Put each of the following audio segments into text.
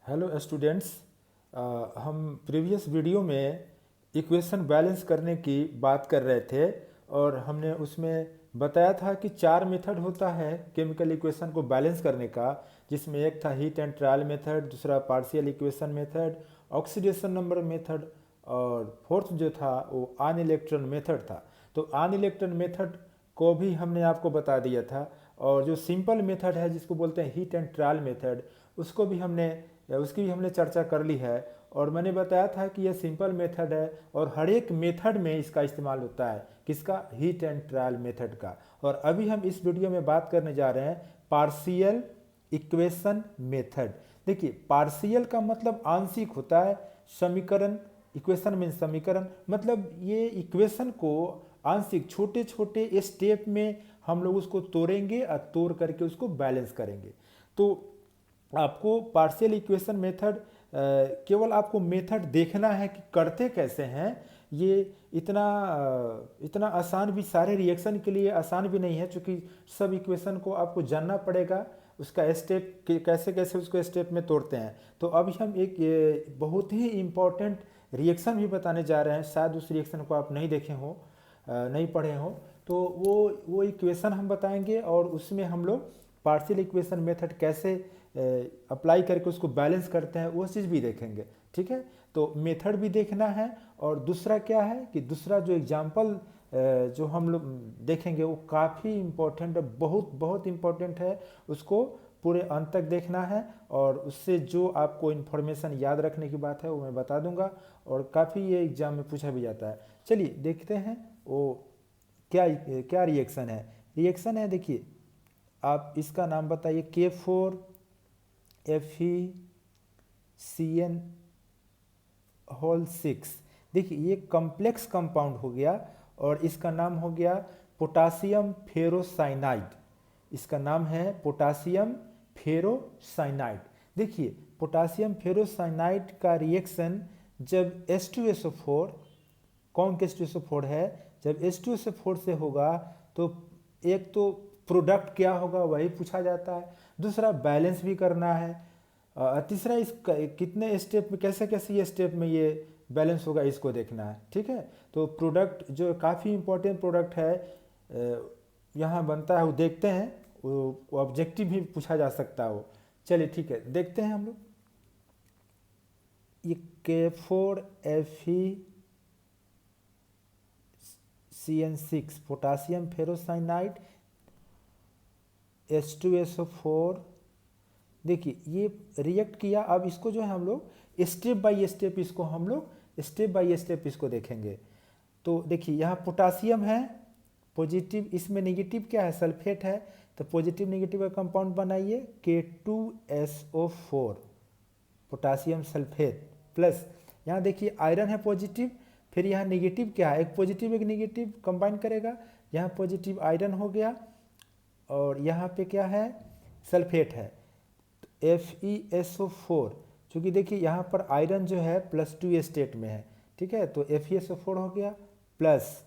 Hello students. हम previous video में equation balance करने की बात कर रहे थे और हमने उसमें बताया था कि चार मेथड होता है केमिकल इक्वेशन को बैलेंस करने का, जिसमें एक था हीट एंड ट्रायल मेथड, दूसरा partial equation method, oxidation number method और फोर्थ जो था वो आन इलेक्ट्रॉन मेथड था। तो आन इलेक्ट्रॉन मेथड को भी हमने आपको बता दिया था और जो सिंपल मेथड है जिसको बोलते हैं हीट एंड ट्रायल मेथड, उसको भी हमने उसकी भी हमने चर्चा कर ली है। और मैंने बताया था कि यह सिंपल मेथड है और हर एक मेथड में इसका इस्तेमाल होता है, किसका? हीट एंड ट्रायल मेथड का। और अभी हम इस वीडियो में बात करने जा रहे हैं पार्शियल इक्वेशन मेथड। देखिए, पार्शियल का मतलब आंशिक होता है, समीकरण, इक्वेशन मीन समीकरण, मतलब ये इक्वेशन को आंशिक छोटे छोटे स्टेप में हम लोग उसको तोड़ेंगे और तोड़ करके उसको बैलेंस करेंगे। तो आपको पार्शियल इक्वेशन मेथड केवल आपको मेथड देखना है कि करते कैसे हैं। ये इतना आसान भी, सारे रिएक्शन के लिए आसान भी नहीं है, क्योंकि सब इक्वेशन को आपको जानना पड़ेगा, उसका स्टेप कैसे कैसे उसको स्टेप में तोड़ते हैं। तो अभी हम एक बहुत ही इम्पोर्टेंट रिएक्शन भी बताने जा रहे हैं, शायद उस रिएक्शन को आप नहीं देखे हो, नहीं पढ़े हो। तो वो इक्वेशन हम बताएंगे और उसमें हम लोग पार्शियल इक्वेशन मेथड कैसे अप्लाई करके उसको बैलेंस करते हैं वो चीज़ भी देखेंगे। ठीक है, तो मेथड भी देखना है। और दूसरा क्या है कि दूसरा जो एग्जाम्पल जो हम लोग देखेंगे वो काफ़ी इम्पोर्टेंट है, बहुत बहुत इम्पोर्टेंट है, उसको पूरे अंत तक देखना है। और उससे जो आपको इन्फॉर्मेशन याद रखने की बात है वो मैं बता दूंगा, और काफ़ी ये एग्जाम में पूछा भी जाता है। चलिए देखते हैं वो क्या क्या रिएक्शन है। रिएक्शन है, देखिए, आप इसका नाम बताइए। K4Fe6। देखिए, ये कॉम्प्लेक्स कंपाउंड हो गया और इसका नाम हो गया पोटासियम फेरोसाइनाइड। इसका नाम है पोटासियम फेरोसाइनाइड। देखिए, पोटासियम फेरोसाइनाइड का रिएक्शन जब H2SO4, कौन के H2SO4 है, जब H2SO4 से होगा तो एक तो प्रोडक्ट क्या होगा वही पूछा जाता है, दूसरा बैलेंस भी करना है, तीसरा इस कितने स्टेप में, कैसे कैसे ये स्टेप में ये बैलेंस होगा इसको देखना है। ठीक है, तो प्रोडक्ट जो काफ़ी इंपॉर्टेंट प्रोडक्ट है यहाँ बनता है, वो देखते हैं, वो ऑब्जेक्टिव भी पूछा जा सकता है वो। चलिए ठीक है, देखते हैं हम लोग। ये K4FeCN6 पोटासियम फेरोसाइनाइड H2SO4। देखिए, ये रिएक्ट किया। अब इसको जो है हम लोग स्टेप बाय स्टेप इसको देखेंगे। तो देखिए, यहाँ पोटासियम है पॉजिटिव, इसमें नेगेटिव क्या है, सल्फेट है, तो पॉजिटिव नेगेटिव का कंपाउंड बनाइए K2SO4 पोटासियम सल्फेट प्लस। यहाँ देखिए आयरन है पॉजिटिव, फिर यहाँ नेगेटिव क्या है, एक पॉजिटिव एक नेगेटिव कंबाइन करेगा, यहाँ पॉजिटिव आयरन हो गया और यहाँ पे क्या है, सल्फेट है, तो FeSO4। चूँकि देखिए यहाँ पर आयरन जो है +2 स्टेट में है, ठीक है, तो FeSO4 हो गया प्लस।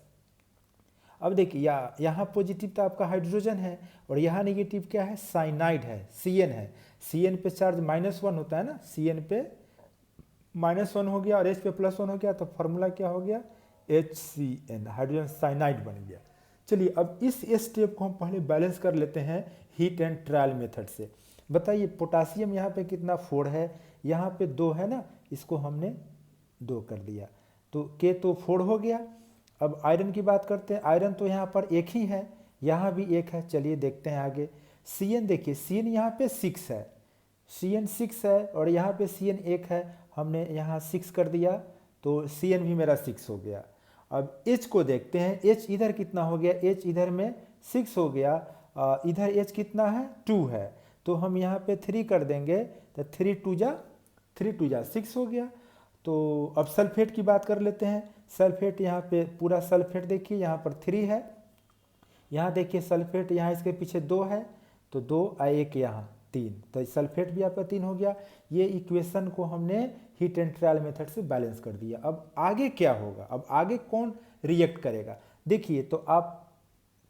अब देखिए यहाँ पॉजिटिव तो आपका हाइड्रोजन है और यहाँ नेगेटिव क्या है, साइनाइड है, Cn है। Cn पे चार्ज -1 होता है ना, Cn पे -1 हो गया और H पे +1 हो गया, तो फॉर्मूला क्या हो गया, HCN, हाइड्रोजन साइनाइड बन गया। चलिए, अब इस स्टेप को हम पहले बैलेंस कर लेते हैं हीट एंड ट्रायल मेथड से। बताइए, पोटासियम यहाँ पे कितना, 4 है, यहाँ पे 2 है ना, इसको हमने 2 कर दिया, तो के तो 4 हो गया। अब आयरन की बात करते हैं, आयरन तो यहाँ पर एक ही है, यहाँ भी एक है। चलिए देखते हैं आगे। Cn, देखिए Cn यहाँ पे 6 है, Cn 6 है और यहाँ पे Cn 1 है, हमने यहाँ 6 कर दिया, तो Cn भी मेरा 6 हो गया। अब H को देखते हैं, H इधर कितना हो गया, H इधर में 6 हो गया, इधर H कितना है, 2 है, तो हम यहाँ पे 3 कर देंगे, तो 3 2 जा 6 हो गया। तो अब सल्फेट की बात कर लेते हैं। सल्फेट यहाँ पे पूरा सल्फेट देखिए, यहाँ पर 3 है, यहाँ देखिए सल्फेट, यहाँ इसके पीछे 2 है, तो 2 और 1 यहाँ 3, तो सल्फेट भी आपका 3 हो गया। ये इक्वेशन को हमने हीट एंड ट्रायल मेथड से बैलेंस कर दिया। अब आगे क्या होगा, अब आगे कौन रिएक्ट करेगा। देखिए, तो आप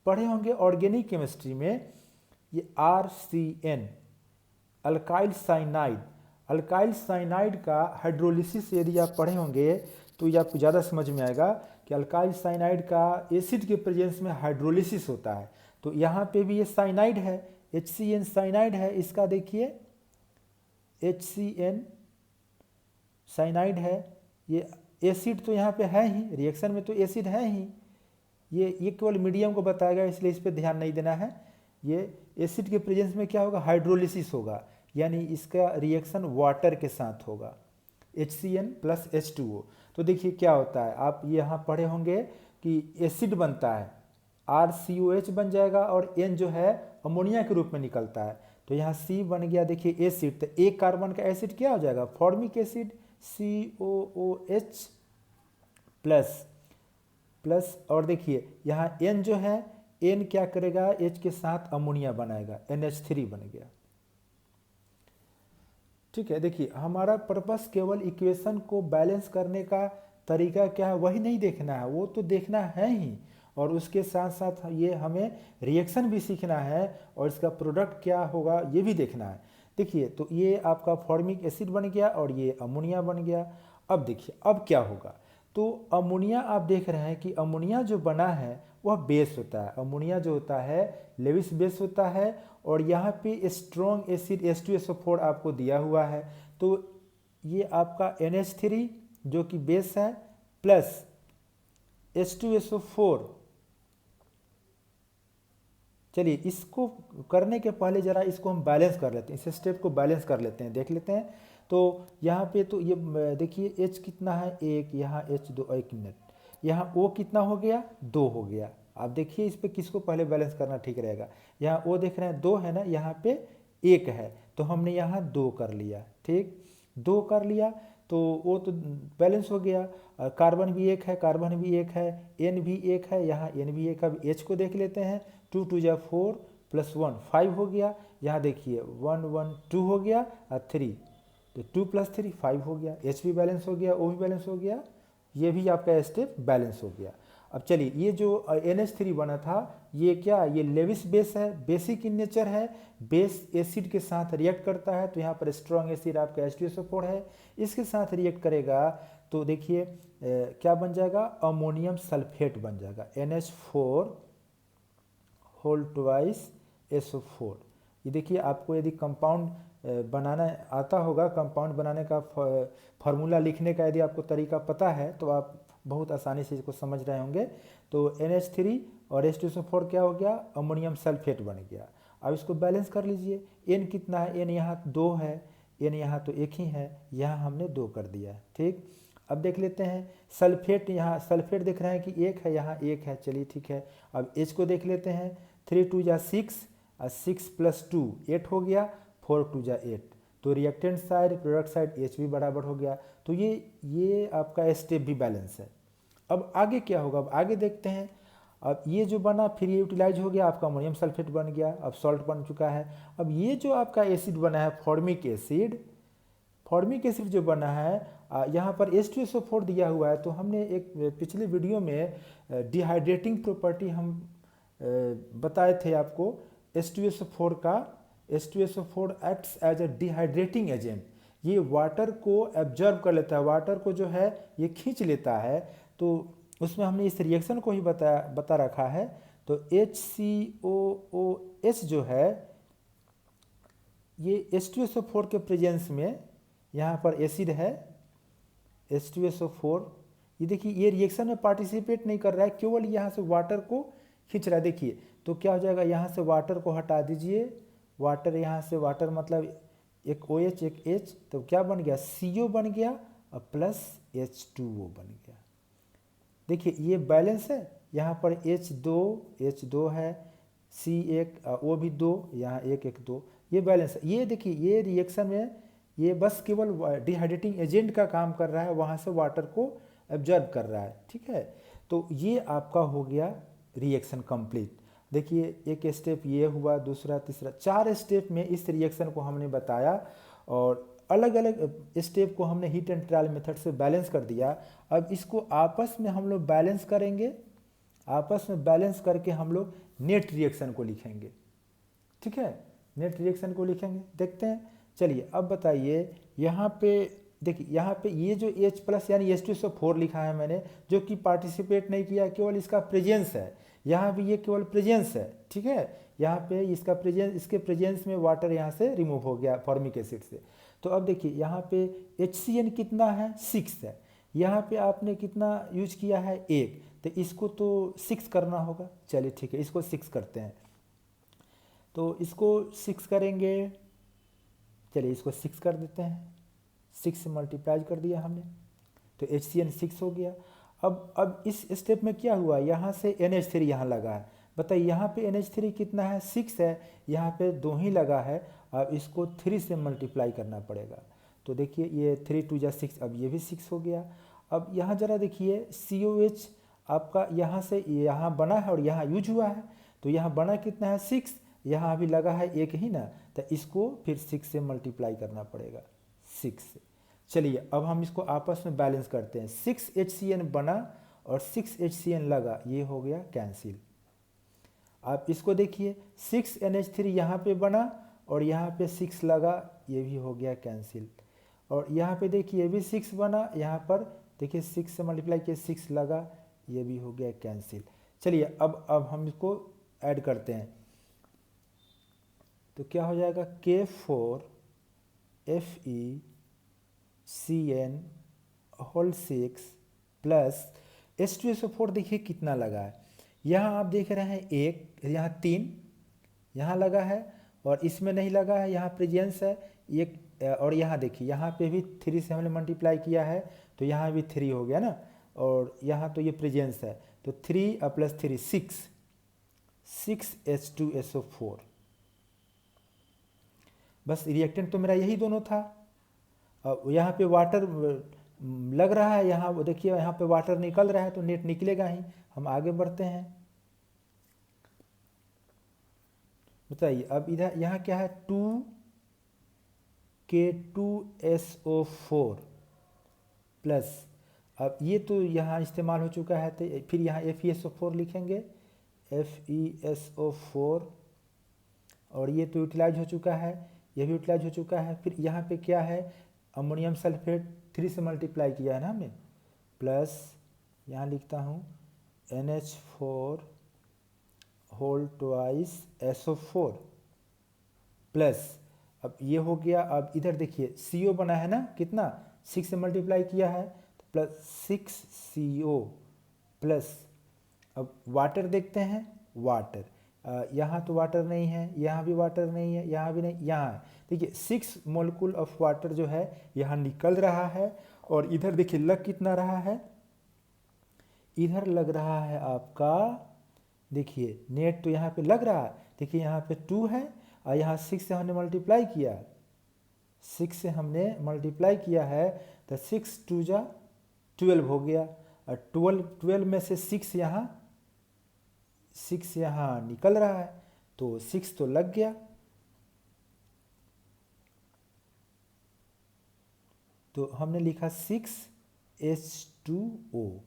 पढ़े होंगे ऑर्गेनिक केमिस्ट्री में, ये RCN alkyl cyanide alkyl cyanide का हाइड्रोलिसिस यदि आप पढ़े होंगे तो ये आपको ज़्यादा समझ में आएगा कि अल्काइल साइनाइड का एसिड के प्रेजेंस में हाइड्रोलिसिस होता है। तो यहाँ पे भी ये साइनाइड है, HCN साइनाइड है, इसका देखिए HCN साइनाइड है, ये एसिड तो यहाँ पे है ही, रिएक्शन में तो एसिड है ही, ये केवल मीडियम को बताएगा इसलिए इस पर ध्यान नहीं देना है। ये एसिड के प्रेजेंस में क्या होगा, हाइड्रोलिसिस होगा, यानी इसका रिएक्शन वाटर के साथ होगा, HCN प्लस H2O। तो देखिए क्या होता है, आप यहाँ पढ़े होंगे कि एसिड बनता है, RCOH बन जाएगा और N जो है अमोनिया के रूप में निकलता है। तो यहाँ C बन गया, देखिए एसिड, तो एक कार्बन का एसिड क्या हो जाएगा, फॉर्मिक एसिड COOH प्लस और देखिए यहाँ N जो है, N क्या करेगा, H के साथ अमोनिया बनाएगा, NH3 बन गया। ठीक है, देखिए हमारा पर्पस केवल इक्वेशन को बैलेंस करने का तरीका क्या है वही नहीं देखना है, वो तो देखना है ही, और उसके साथ साथ ये हमें रिएक्शन भी सीखना है और इसका प्रोडक्ट क्या होगा ये भी देखना है। देखिए तो ये आपका फॉर्मिक एसिड बन गया और ये अमोनिया बन गया। अब देखिए अब क्या होगा, तो अमोनिया आप देख रहे हैं कि अमोनिया जो बना है वह बेस होता है, अमोनिया जो होता है लेविस बेस होता है, और यहाँ पे स्ट्रॉन्ग एसिड H2SO4 आपको दिया हुआ है। तो ये आपका NH3 जो कि बेस है प्लस H2SO4। चलिए इसको करने के पहले ज़रा इसको हम बैलेंस कर लेते हैं, इस स्टेप को बैलेंस कर लेते हैं, देख लेते हैं। तो यहाँ पे तो ये देखिए H कितना है, 1, यहाँ H2, 1 मिनट, यहाँ O कितना हो गया, 2 हो गया। आप देखिए इस पे किसको पहले बैलेंस करना ठीक रहेगा, यहाँ O देख रहे हैं 2 है ना, यहाँ पे 1 है, तो हमने यहाँ 2 कर लिया, ठीक 2 कर लिया, तो वो तो बैलेंस हो गया। कार्बन भी 1 है, कार्बन भी 1 है, N भी 1 है, यहाँ N भी 1 है। अब H को देख लेते हैं, 2 2 जा 4 प्लस 1 5 हो गया, यहाँ देखिए 1 1 2 हो गया और 3, तो 2 प्लस 3 5 हो गया, H भी बैलेंस हो गया, O भी बैलेंस हो गया, ये भी आपका स्टेप बैलेंस हो गया। अब चलिए ये जो NH3 बना था ये क्या, ये लेविस बेस है, बेसिक इन नेचर है, बेस एसिड के साथ रिएक्ट करता है, तो यहाँ पर स्ट्रॉन्ग एसिड आपका H2SO4 है, इसके साथ रिएक्ट करेगा तो देखिए क्या बन जाएगा, अमोनियम सल्फेट बन जाएगा, NH4 होल ट्वाइस SO4। ये देखिए आपको यदि कंपाउंड बनाना आता होगा, कंपाउंड बनाने का फार्मूला लिखने का यदि आपको तरीका पता है तो आप बहुत आसानी से इसको समझ रहे होंगे। तो NH3 और H2SO4 क्या हो गया, अमोनियम सल्फेट बन गया। अब इसको बैलेंस कर लीजिए, N कितना है, N यहाँ 2 है, N यहाँ तो 1 ही है, यहाँ हमने 2 कर दिया, ठीक। अब देख लेते हैं सल्फेट, यहाँ सल्फेट देख रहे हैं कि 1 है, यहाँ 1 है, चलिए ठीक है। अब H को देख लेते हैं, 3 2 जा 6 और 6 प्लस 2 8 हो गया, 4 2 जा 8, तो reactant side product side H भी बराबर हो गया। तो ये आपका स्टेप भी बैलेंस है। अब आगे क्या होगा, अब आगे देखते हैं। अब ये जो बना फिर ये यूटिलाइज हो गया, आपका अमोनियम सल्फेट बन गया, अब सॉल्ट बन चुका है। अब ये जो आपका एसिड बना है फॉर्मिक एसिड, फॉर्मिक एसिड जो बना है यहाँ पर H2SO4 दिया हुआ है, तो हमने एक पिछले वीडियो में डिहाइड्रेटिंग प्रॉपर्टी हम बताए थे आपको H2SO4 का। H2SO4 acts as a dehydrating agent, ये वाटर को एब्जॉर्ब कर लेता है, वाटर को जो है ये खींच लेता है, तो उसमें हमने इस रिएक्शन को ही बता रखा है। तो HCOOH जो है ये H2SO4 के प्रेजेंस में यहाँ पर एसिड है H2SO4, ये देखिए ये रिएक्शन में पार्टिसिपेट नहीं कर रहा है, केवल यहाँ से वाटर को खींच रहा है। देखिए तो क्या हो जाएगा, यहाँ से वाटर को हटा दीजिए, वाटर यहाँ से, वाटर मतलब एक OH एक H, तो क्या बन गया, CO बन गया और प्लस H2O बन गया। देखिए ये बैलेंस है, यहाँ पर H2 है, C1 O भी 2, यहाँ 1 1 2, ये बैलेंस है। ये देखिए ये रिएक्शन में ये बस केवल डिहाइड्रेटिंग एजेंट का काम कर रहा है, वहाँ से वाटर को एब्जॉर्ब कर रहा है, ठीक है। तो ये आपका हो गया रिएक्शन कंप्लीट। देखिए एक स्टेप ये हुआ, दूसरा, तीसरा, 4 स्टेप में इस रिएक्शन को हमने बताया और अलग अलग स्टेप को हमने हीट एंड ट्रायल मेथड से बैलेंस कर दिया। अब इसको आपस में हम लोग बैलेंस करेंगे, आपस में बैलेंस करके हम लोग नेट रिएक्शन को लिखेंगे, ठीक है, नेट रिएक्शन को लिखेंगे। देखते हैं, चलिए अब बताइए यहाँ पे देखिए, यहाँ पे ये जो H प्लस यानी H2SO4 लिखा है मैंने, जो कि पार्टिसिपेट नहीं किया, केवल इसका प्रेजेंस है। यहाँ भी ये केवल प्रेजेंस है, ठीक है। यहाँ पे इसका प्रेजेंस, इसके प्रेजेंस में वाटर यहाँ से रिमूव हो गया फॉर्मिक एसिड से। तो अब देखिए यहाँ पे HCN कितना है, 6 है। यहाँ पे आपने कितना यूज किया है, 1, तो इसको तो 6 करना होगा। चलिए ठीक है, इसको 6 करते हैं। तो इसको 6 करेंगे, चलिए इसको 6 कर देते हैं। 6 से मल्टीप्लाई कर दिया हमने, तो HCN 6 हो गया। अब इस स्टेप में क्या हुआ, यहाँ से NH3 यहाँ लगा है। बताइए यहाँ पे NH3 कितना है, 6 है, यहाँ पे 2 ही लगा है। अब इसको 3 से मल्टीप्लाई करना पड़ेगा। तो देखिए ये 3 2 जा 6, अब ये भी 6 हो गया। अब यहाँ ज़रा देखिए COH आपका यहाँ से यहाँ बना है और यहाँ यूज हुआ है। तो यहाँ बना कितना है, 6, यहाँ अभी लगा है 1 ही ना, तो इसको फिर 6 से मल्टीप्लाई करना पड़ेगा, 6 से। चलिए अब हम इसको आपस में बैलेंस करते हैं। 6 HCN बना और 6 HCN लगा, ये हो गया कैंसिल। आप इसको देखिए, 6 NH3 यहाँ पे बना और यहाँ पे 6 लगा, ये भी हो गया कैंसिल। और यहाँ पे देखिए ये भी 6 बना, यहाँ पर देखिए 6 से मल्टीप्लाई किया, 6 लगा, ये भी हो गया कैंसिल। चलिए अब हम इसको ऐड करते हैं। तो क्या हो जाएगा, K4FeCN होल 6 प्लस H2SO4 देखिए कितना लगा है। यहाँ आप देख रहे हैं 1, यहाँ 3 यहाँ लगा है और इसमें नहीं लगा है, यहाँ प्रेजेंस है 1। और यहाँ देखिए यहाँ पे भी 3 से हमने मल्टीप्लाई किया है, तो यहाँ भी 3 हो गया ना। और यहाँ तो ये प्रेजेंस है, तो 3 प्लस 3 6 H2SO4। बस रिएक्टेंट तो मेरा यही दोनों था। यहाँ पे वाटर लग रहा है, यहाँ वो देखिए यहाँ पे वाटर निकल रहा है, तो नेट निकलेगा ही। हम आगे बढ़ते हैं। बताइए अब इधर यहाँ क्या है, 2K2SO4 प्लस, अब ये तो यहाँ इस्तेमाल हो चुका है, तो फिर यहाँ FeSO4 लिखेंगे, FeSO4, और ये तो यूटिलाइज हो चुका है, ये भी यूटिलाइज हो चुका है। फिर यहाँ पे क्या है, अमोनियम सल्फेट 3 से मल्टीप्लाई किया है ना हमने, प्लस यहाँ लिखता हूँ NH4 whole twice SO4 plus, अब ये हो गया। अब इधर देखिए CO बना है ना, कितना 6 से मल्टीप्लाई किया है, तो प्लस 6CO प्लस, अब वाटर देखते हैं, वाटर यहाँ तो वाटर नहीं है, यहाँ भी वाटर नहीं है, यहाँ भी नहीं, यहाँ है। देखिए 6 मोलिक्यूल ऑफ वाटर जो है यहाँ निकल रहा है। और इधर देखिए लग कितना रहा है, इधर लग रहा है आपका, देखिए नेट तो यहाँ पे लग रहा है, देखिए यहाँ पे 2 है और यहाँ 6 से हमने मल्टीप्लाई किया, 6 से हमने मल्टीप्लाई किया है, तो 6 2 जा 12 हो गया। और 12 में से 6 यहाँ निकल रहा है, तो 6 तो लग गया। तो हमने लिखा 6H2O,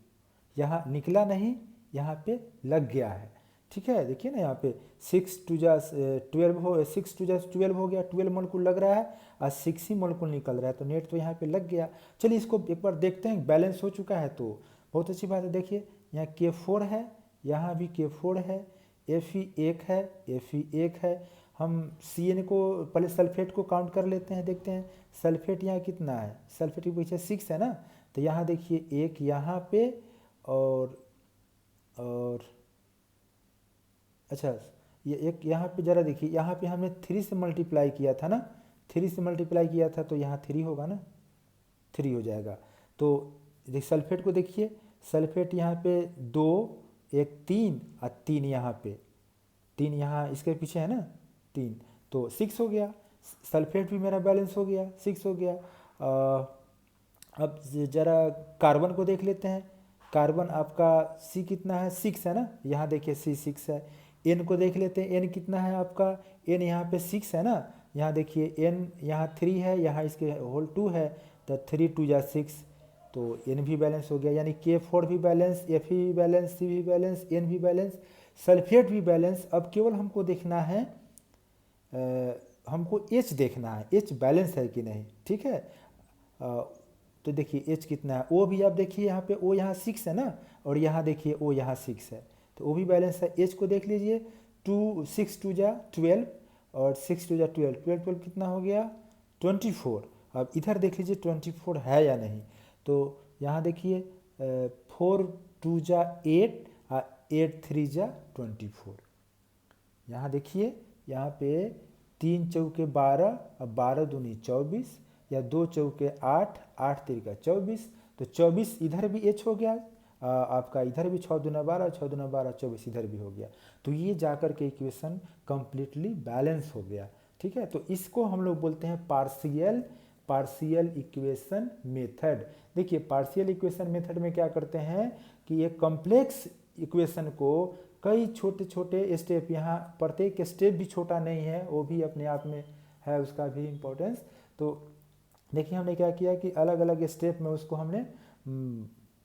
यहाँ निकला नहीं, यहाँ पे लग गया है, ठीक है। देखिए ना यहाँ पे 6 2 जा 12 हो, 6 2 जा 12 हो गया, 12 मोलिक्यूल लग रहा है और 6 ही मोलिक्यूल निकल रहा है, तो नेट तो यहाँ पे लग गया। चलिए इसको एक बार देखते हैं, बैलेंस हो चुका है तो बहुत अच्छी बात है। देखिए यहाँ K4 है, यहाँ भी K4 है, Fe1 है, Fe1 है। हम CN को पहले सल्फेट को काउंट कर लेते हैं, देखते हैं सल्फेट यहाँ कितना है, सल्फेट के पीछे 6 है ना, तो यहाँ देखिए 1 यहाँ पे और अच्छा ये एक यहाँ पे ज़रा देखिए, यहाँ पे हमने 3 से मल्टीप्लाई किया था ना, 3 से मल्टीप्लाई किया था, तो यहाँ 3 होगा ना, 3 हो जाएगा। तो सल्फेट को देखिए, सल्फेट यहाँ पे 2 1 3 और 3 यहाँ पे, 3 यहाँ इसके पीछे है ना 3, तो 6 हो गया। सल्फेट भी मेरा बैलेंस हो गया, 6 हो गया। अब ज़रा कार्बन को देख लेते हैं। कार्बन आपका C कितना है, 6 है ना, यहाँ देखिए C 6 है। N को देख लेते हैं, N कितना है आपका, N यहाँ पे 6 है ना, यहाँ देखिए N यहाँ 3 है, यहाँ इसके होल 2 है, तो 3 2 जा 6, तो N भी बैलेंस हो गया। यानी K4 भी बैलेंस, Fe भी बैलेंस, C भी बैलेंस, N भी बैलेंस, सल्फेट भी बैलेंस। अब केवल हमको देखना है हमको एच देखना है, एच बैलेंस है कि नहीं, ठीक है। तो देखिए एच कितना है, ओ भी आप देखिए यहाँ पे, ओ यहाँ 6 है ना, और यहाँ देखिए ओ यहाँ 6 है, तो वो भी बैलेंस है। एच को देख लीजिए, 6 2 जा 12, और 6 2 जा 12, 12 12 कितना हो गया 24। अब इधर देख लीजिए 24 है या नहीं, तो यहाँ देखिए 4 2 जा 8, 8 3 जा 24। यहाँ देखिए, यहाँ पे 3 चौके 12, अब 12 दूनी 24, या 2 चौके 8, 8 तिरका 24, तो 24 इधर भी एच हो गया, आपका इधर भी 6 दूना 12, 6 दूना 12 24 इधर भी हो गया। तो ये जाकर के इक्वेशन कंप्लीटली बैलेंस हो गया, ठीक है। तो इसको हम लोग बोलते हैं पार्शियल इक्वेशन मेथड। देखिए पार्शियल इक्वेशन मेथड में क्या करते हैं कि एक कॉम्प्लेक्स इक्वेशन को कई छोटे छोटे स्टेप, यहाँ प्रत्येक स्टेप भी छोटा नहीं है, वो भी अपने आप में है, उसका भी इम्पोर्टेंस। तो देखिए हमने क्या किया कि अलग अलग स्टेप में उसको हमने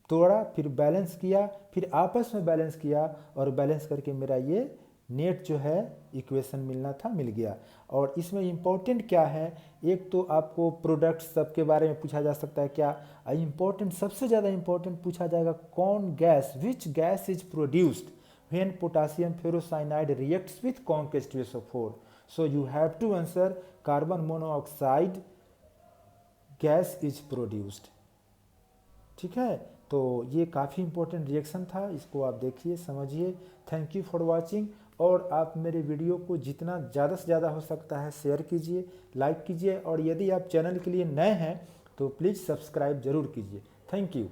तोड़ा, फिर बैलेंस किया, फिर आपस में बैलेंस किया, और बैलेंस करके मेरा ये नेट जो है इक्वेशन मिलना था, मिल गया। और इसमें इम्पोर्टेंट क्या है, एक तो आपको प्रोडक्ट्स सबके बारे में पूछा जा सकता है, क्या इम्पोर्टेंट, सबसे ज़्यादा इम्पोर्टेंट पूछा जाएगा कौन gas, which gas is produced when potassium ferrocyanide reacts with Conc H2SO4. So you have to answer carbon monoxide gas is produced, ठीक है। तो ये काफ़ी इंपॉर्टेंट रिएक्शन था, इसको आप देखिए समझिए। थैंक यू फॉर वाचिंग, और आप मेरे वीडियो को जितना ज़्यादा से ज़्यादा हो सकता है शेयर कीजिए, लाइक कीजिए, और यदि आप चैनल के लिए नए हैं तो प्लीज़ सब्सक्राइब ज़रूर कीजिए। Thank you.